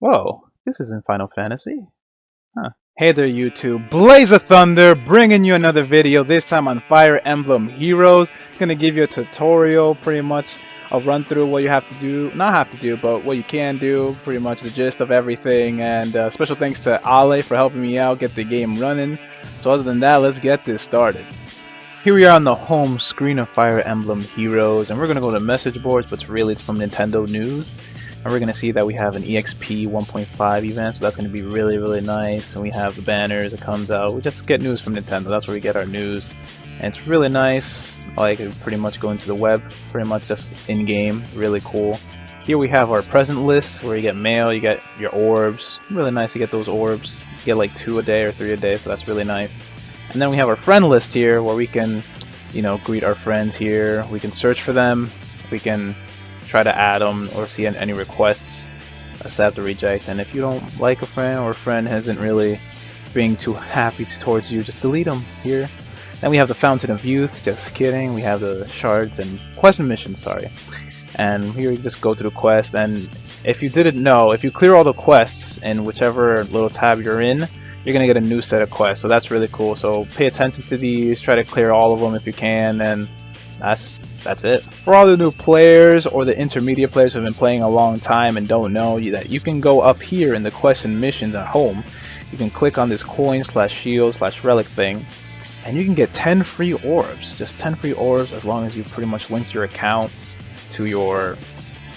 Whoa, this isn't Final Fantasy. Huh. Hey there YouTube, Blaze of Thunder, bringing you another video, this time on Fire Emblem Heroes. Gonna give you a tutorial, pretty much. I'll run through what you have to do, not have to do, but what you can do, pretty much the gist of everything. And special thanks to Ale for helping me out, get the game running. So other than that, let's get this started. Here we are on the home screen of Fire Emblem Heroes, and we're gonna go to message boards, but really it's from Nintendo News. And we're going to see that we have an EXP 1.5 event, so that's going to be really nice. And we have the banners that comes out. We just get news from Nintendo, that's where we get our news. And it's really nice, like pretty much going to the web, pretty much just in-game, really cool. Here we have our present list, where you get mail, you get your orbs. Really nice to get those orbs. You get like 2 a day or 3 a day, so that's really nice. And then we have our friend list here, where we can, greet our friends here. We can search for them. We can try to add them or see any requests, accept or reject. And if you don't like a friend or a friend isn't really being too happy towards you, just delete them here. Then we have the Fountain of Youth, just kidding. We have the shards and quest and missions, sorry. And here you just go to the quest, and if you didn't know, if you clear all the quests in whichever little tab you're in, you're gonna get a new set of quests, so that's really cool. So pay attention to these, try to clear all of them if you can, and that's it. For all the new players or the intermediate players who have been playing a long time and don't know that you can go up here in the quests and missions at home. You can click on this coin/shield/relic thing, and you can get 10 free orbs. Just 10 free orbs as long as you pretty much link your account to your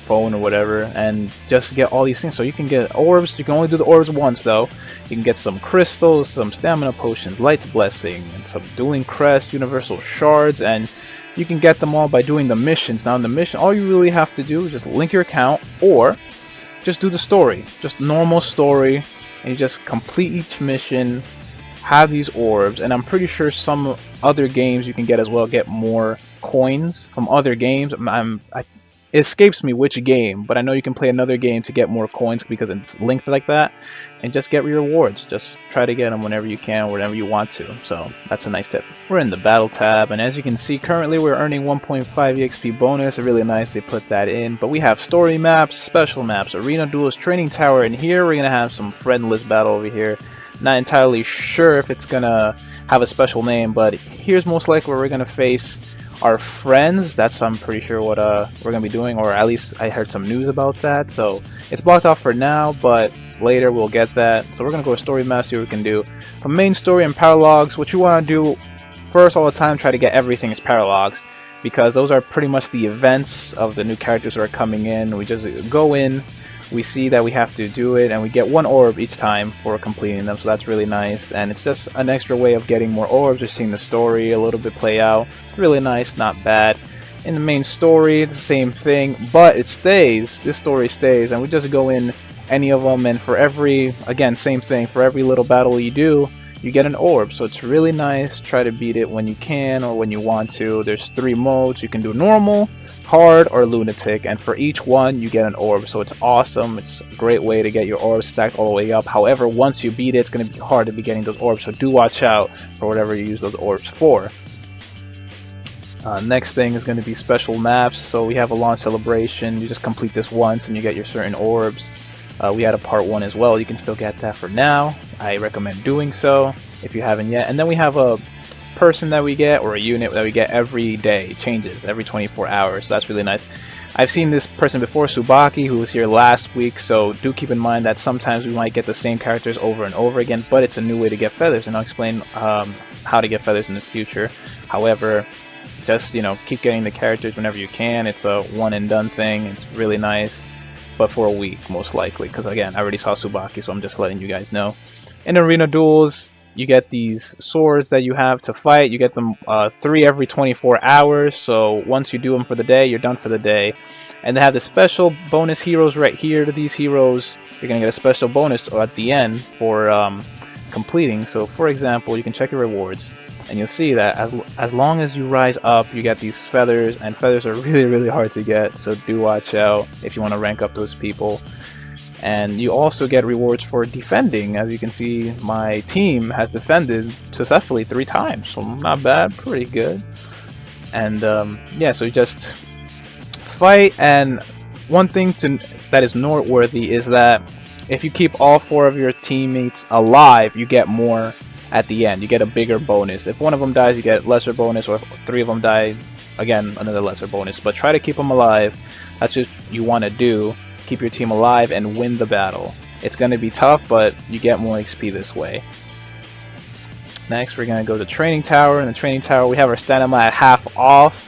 phone or whatever, and just get all these things. So you can get orbs. You can only do the orbs once though. You can get some crystals, some stamina potions, light's blessing, and some dueling crest, universal shards, and you can get them all by doing the missions. Now in the mission, all you really have to do is just link your account or just do the story. Just normal story, and you just complete each mission, have these orbs, and I'm pretty sure some other games you can get as well, get more coins from other games. It escapes me which game, but I know you can play another game to get more coins because it's linked like that, and just get rewards. Just try to get them whenever you can, whenever you want to. So that's a nice tip. We're in the battle tab, and as you can see, currently we're earning 1.5 EXP bonus. Really nice they put that in. But we have story maps, special maps, arena duels, training tower, and here we're gonna have some friendless battle over here. Not entirely sure if it's gonna have a special name, but here's most likely where we're gonna face our friends. That's, I'm pretty sure, what we're gonna be doing, or at least I heard some news about that. So it's blocked off for now, but later we'll get that. So we're gonna go to story map, see what we can do. From main story and paralogs, what you want to do first all the time, try to get everything as paralogs, because those are pretty much the events of the new characters that are coming in. We just go in, we see that we have to do it, and we get 1 orb each time for completing them, so that's really nice. And it's just an extra way of getting more orbs, just seeing the story a little bit play out. Really nice, not bad. In the main story, it's the same thing, but it stays. This story stays, and we just go in any of them, and for every, again, same thing, for every little battle you do, you get an orb. So it's really nice. Try to beat it when you can or when you want to. There's 3 modes. You can do normal, hard, or lunatic, and for each one you get an orb. So it's awesome. It's a great way to get your orbs stacked all the way up. However, once you beat it, it's going to be hard to be getting those orbs, so do watch out for whatever you use those orbs for. Next thing is going to be special maps. So we have a launch celebration. You just complete this once and you get your certain orbs. We had a part 1 as well. You can still get that for now. I recommend doing so if you haven't yet. And then we have a person that we get, or a unit that we get every day. It changes every 24 hours. So that's really nice. I've seen this person before, Tsubaki, who was here last week. So do keep in mind that sometimes we might get the same characters over and over again, but it's a new way to get feathers, and I'll explain how to get feathers in the future. However, just keep getting the characters whenever you can. It's a one and done thing. It's really nice. But for a week, most likely, because again, I already saw Tsubaki, so I'm just letting you guys know. In arena duels, you get these swords that you have to fight. You get them 3 every 24 hours, so once you do them for the day, you're done for the day. And they have the special bonus heroes right here. To these heroes, you're going to get a special bonus at the end for completing. So for example, you can check your rewards, and you'll see that as long as you rise up, you get these feathers, and feathers are really hard to get, so do watch out if you want to rank up those people. And you also get rewards for defending. As you can see, my team has defended successfully 3 times, so not bad, pretty good. And yeah, so you just fight. And one thing that is noteworthy is that if you keep all 4 of your teammates alive, you get more at the end. You get a bigger bonus. If one of them dies, you get lesser bonus, or if 3 of them die, again, another lesser bonus. But try to keep them alive. That's what you want to do. Keep your team alive and win the battle. It's going to be tough, but you get more XP this way. Next, we're going to go to Training Tower. In the Training Tower, we have our stamina at half off.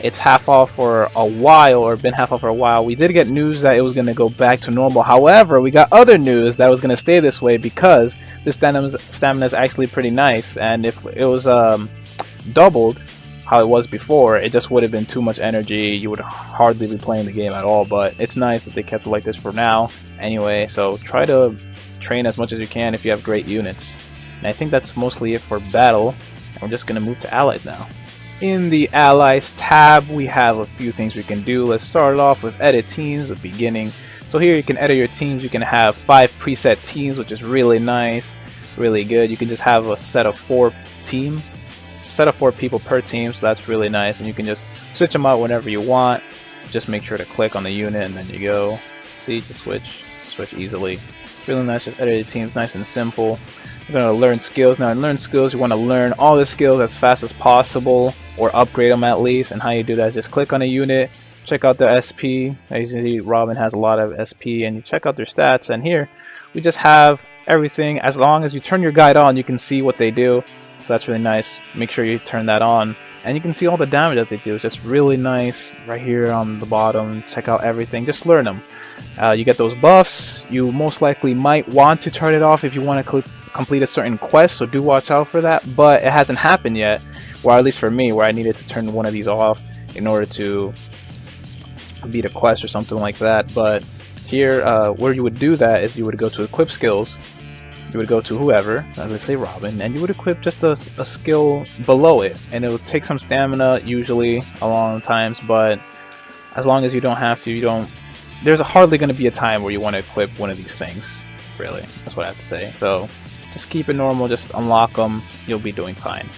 It's half off for a while, or been half off for a while. We did get news that it was going to go back to normal. However, we got other news that it was going to stay this way because this stamina is actually pretty nice. And if it was doubled how it was before, it just would have been too much energy. You would hardly be playing the game at all. But it's nice that they kept it like this for now. Anyway, so try to train as much as you can if you have great units. And I think that's mostly it for battle. And we're just going to move to allies now. In the Allies tab, we have a few things we can do. Let's start off with edit teams, the beginning. So here you can edit your teams. You can have 5 preset teams, which is really nice, really good. You can just have a set of 4 people per team, so that's really nice. And you can just switch them out whenever you want. Just make sure to click on the unit and then you go. See, just switch easily. Really nice, just edit your teams, nice and simple. You're going to learn skills. Now in learn skills, you want to learn all the skills as fast as possible, or upgrade them at least. And how you do that is just click on a unit, check out the SP. As you see, Robin has a lot of SP, and you check out their stats. And here we just have everything. As long as you turn your guide on, you can see what they do. So that's really nice. Make sure you turn that on, and you can see all the damage that they do. It's just really nice right here on the bottom. Check out everything. Just learn them. You get those buffs. You most likely might want to turn it off if you want to complete a certain quest, so do watch out for that. But it hasn't happened yet, or at least for me, where I needed to turn one of these off in order to beat a quest or something like that. But here, where you would do that is you would go to equip skills. You would go to whoever, let's say Robin, and you would equip just a skill below it, and it would take some stamina usually a long times, but as long as you don't have to, there's hardly going to be a time where you want to equip one of these things, really. That's what I have to say. So just keep it normal, just unlock them, you'll be doing fine.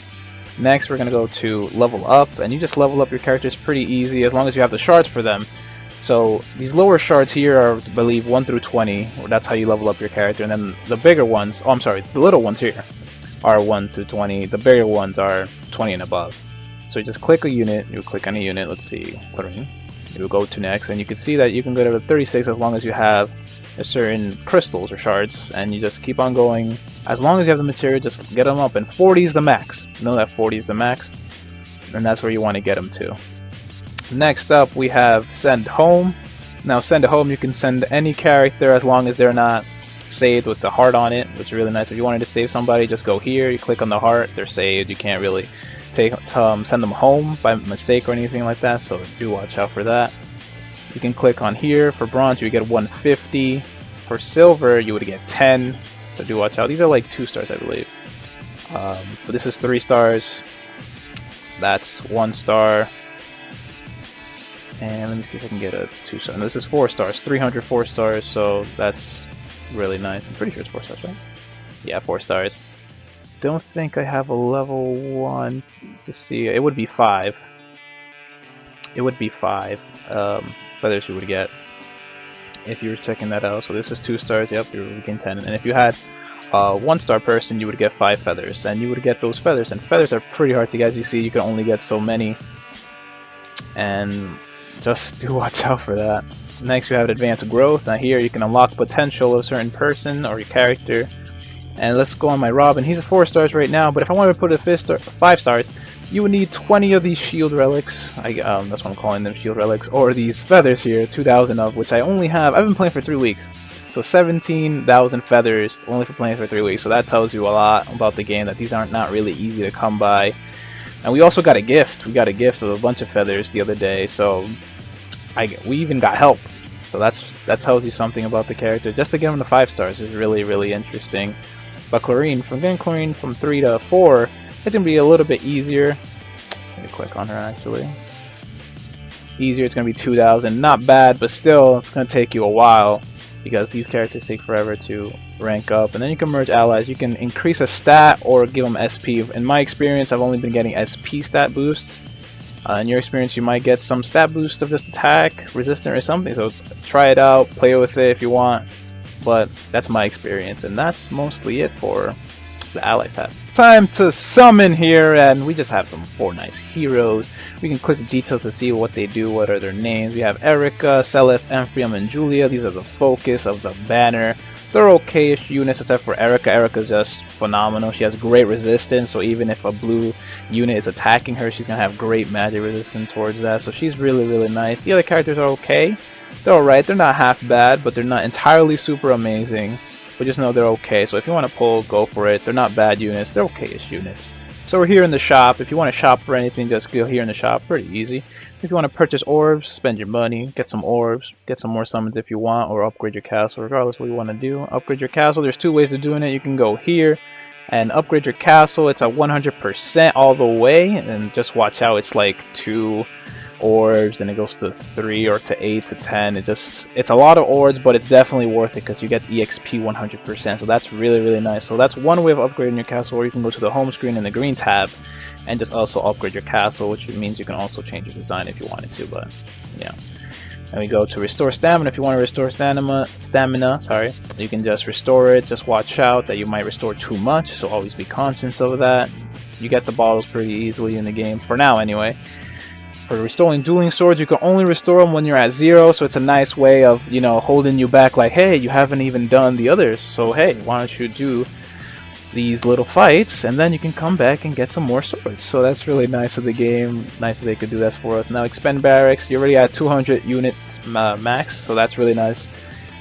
Next, we're going to go to level up, and you just level up your characters pretty easy as long as you have the shards for them. So these lower shards here are, I believe, 1 through 20, or that's how you level up your character. And then the bigger ones, oh I'm sorry, the little ones here are 1 through 20. The bigger ones are 20 and above. So you just click a unit, you click on a unit, let's see, you go to next, and you can see that you can go to 36 as long as you have a certain crystals or shards, and you just keep on going. As long as you have the material, just get them up, and 40 is the max. You know that 40 is the max, and that's where you want to get them to. Next up, we have send home. Now send home, you can send any character as long as they're not saved with the heart on it, which is really nice. If you wanted to save somebody, just go here, you click on the heart, they're saved. You can't really send them home by mistake or anything like that, so do watch out for that. You can click on here. For bronze, you would get 150. For silver, you would get 10, so do watch out. These are like 2 stars, I believe. But this is 3 stars. That's 1 star. And let me see if I can get a 2 star. No, this is 4 stars, 304 stars, so that's really nice. I'm pretty sure it's 4 stars, right? Yeah, 4 stars. Don't think I have a level 1 to see. It would be 5. It would be 5 feathers you would get if you were checking that out. So this is 2 stars, yep, you're getting 10. And if you had 1 star person, you would get 5 feathers, and you would get those feathers. And feathers are pretty hard to get. As you see, you can only get so many, and just do watch out for that. Next, we have advanced growth. Now here you can unlock potential of a certain person or your character. And let's go on my Robin. He's a 4 stars right now, but if I wanted to put a 5 stars, you would need 20 of these shield relics. That's what I'm calling them, shield relics, or these feathers here, 2,000 of which I only have. I've been playing for 3 weeks, so 17,000 feathers only for playing for 3 weeks. So that tells you a lot about the game, that these aren't not really easy to come by. And we also got a gift. We got a gift of a bunch of feathers the other day, so we even got help. So that tells you something about the character. Just to get him to 5 stars is really, really interesting. But Chlorine, from getting Chlorine from 3 to 4, it's gonna be a little bit easier. Let me click on her actually. Easier, it's gonna be 2,000. Not bad, but still, it's gonna take you a while because these characters take forever to rank up. And then you can merge allies. You can increase a stat or give them SP. In my experience, I've only been getting SP stat boosts. In your experience, you might get some stat boost of just attack, resistant, or something. So try it out, play with it if you want. but that's my experience, and that's mostly it for the allies tab. Time to summon here, and we just have some 4 nice heroes. We can click the details to see what they do, what are their names. We have Erica, Celeste, Amphium, and Julia. These are the focus of the banner. They're okay-ish units except for Erica. Erica's just phenomenal. She has great resistance, so even if a blue unit is attacking her, she's gonna have great magic resistance towards that. So she's really, really nice. The other characters are okay. They're alright. They're not half bad, but they're not entirely super amazing. But just know they're okay. So if you want to pull, go for it. They're not bad units. They're okay-ish units. So we're here in the shop. If you want to shop for anything, just go here in the shop. Pretty easy. If you want to purchase orbs, spend your money, get some orbs, get some more summons if you want, or upgrade your castle, regardless what you want to do. Upgrade your castle. There's 2 ways of doing it. You can go here and upgrade your castle. It's at 100% all the way, and just watch out. It's like 2 orbs, and it goes to 3 or to 8 to 10. It's a lot of orbs, but it's definitely worth it because you get EXP 100%. So that's really, really nice. So that's one way of upgrading your castle, or you can go to the home screen in the green tab and just also upgrade your castle, which means you can also change your design if you wanted to. But yeah, and we go to restore stamina. If you want to restore stamina, sorry, you can just restore it. Just watch out that you might restore too much, so always be conscious of that. You get the bottles pretty easily in the game for now anyway. For restoring dueling swords, you can only restore them when you're at 0, so it's a nice way of, you know, holding you back, like, hey, you haven't even done the others, so hey, why don't you do these little fights, and then you can come back and get some more swords. So that's really nice of the game. Nice that they could do that for us. Now expend barracks, you're already at 200 units max, so that's really nice.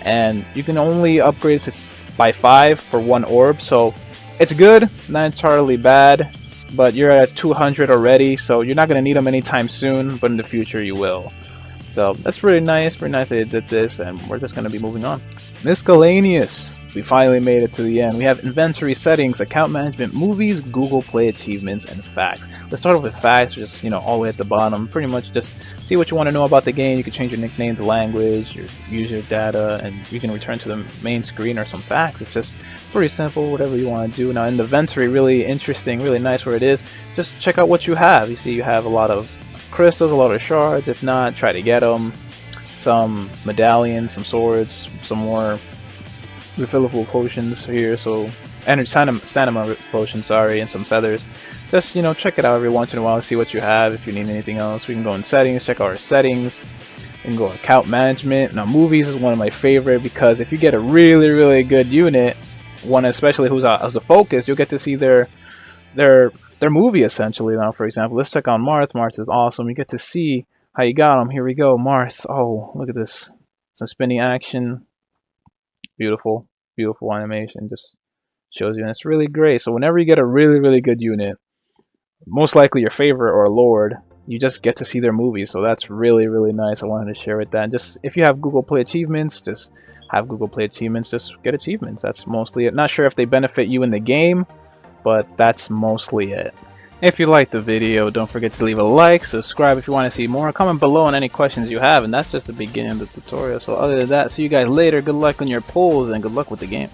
And you can only upgrade it by 5 for 1 orb, so it's good, not entirely bad. But you're at 200 already, so you're not going to need them anytime soon, but in the future you will. So that's really nice that they did this, and we're just going to be moving on. Miscellaneous. We finally made it to the end. We have inventory settings, account management, movies, Google Play achievements, and facts. Let's start off with facts, just, you know, all the way at the bottom. Pretty much just see what you want to know about the game. You can change your nickname to language, your user data, and you can return to the main screen or some facts. It's just pretty simple, whatever you want to do. Now in the inventory, really interesting, really nice where it is. Just check out what you have. You see you have a lot of crystals, a lot of shards. If not, try to get them. Some medallions, some swords, some more refillable potions here, so stamina potions, sorry, and some feathers. Just, you know, check it out every once in a while, see what you have. If you need anything else, we can go in settings, check out our settings. We can go account management. Now movies is one of my favorite, because if you get a really, really good unit, one especially who's as a focus, you'll get to see their movie essentially. Now for example, let's check out Marth. Marth is awesome. You get to see how you got him. Here we go, Marth. Oh, look at this, some spinning action. Beautiful, beautiful animation, just shows you, and it's really great. So whenever you get a really, really good unit, most likely your favorite or a lord, you just get to see their movies. So that's really, really nice. I wanted to share with that. And just if you have Google Play achievements, just have Google Play achievements, just get achievements. That's mostly it. Not sure if they benefit you in the game, but that's mostly it. If you liked the video, don't forget to leave a like, subscribe if you want to see more, comment below on any questions you have, and that's just the beginning of the tutorial. So other than that, see you guys later, good luck on your pulls, and good luck with the game.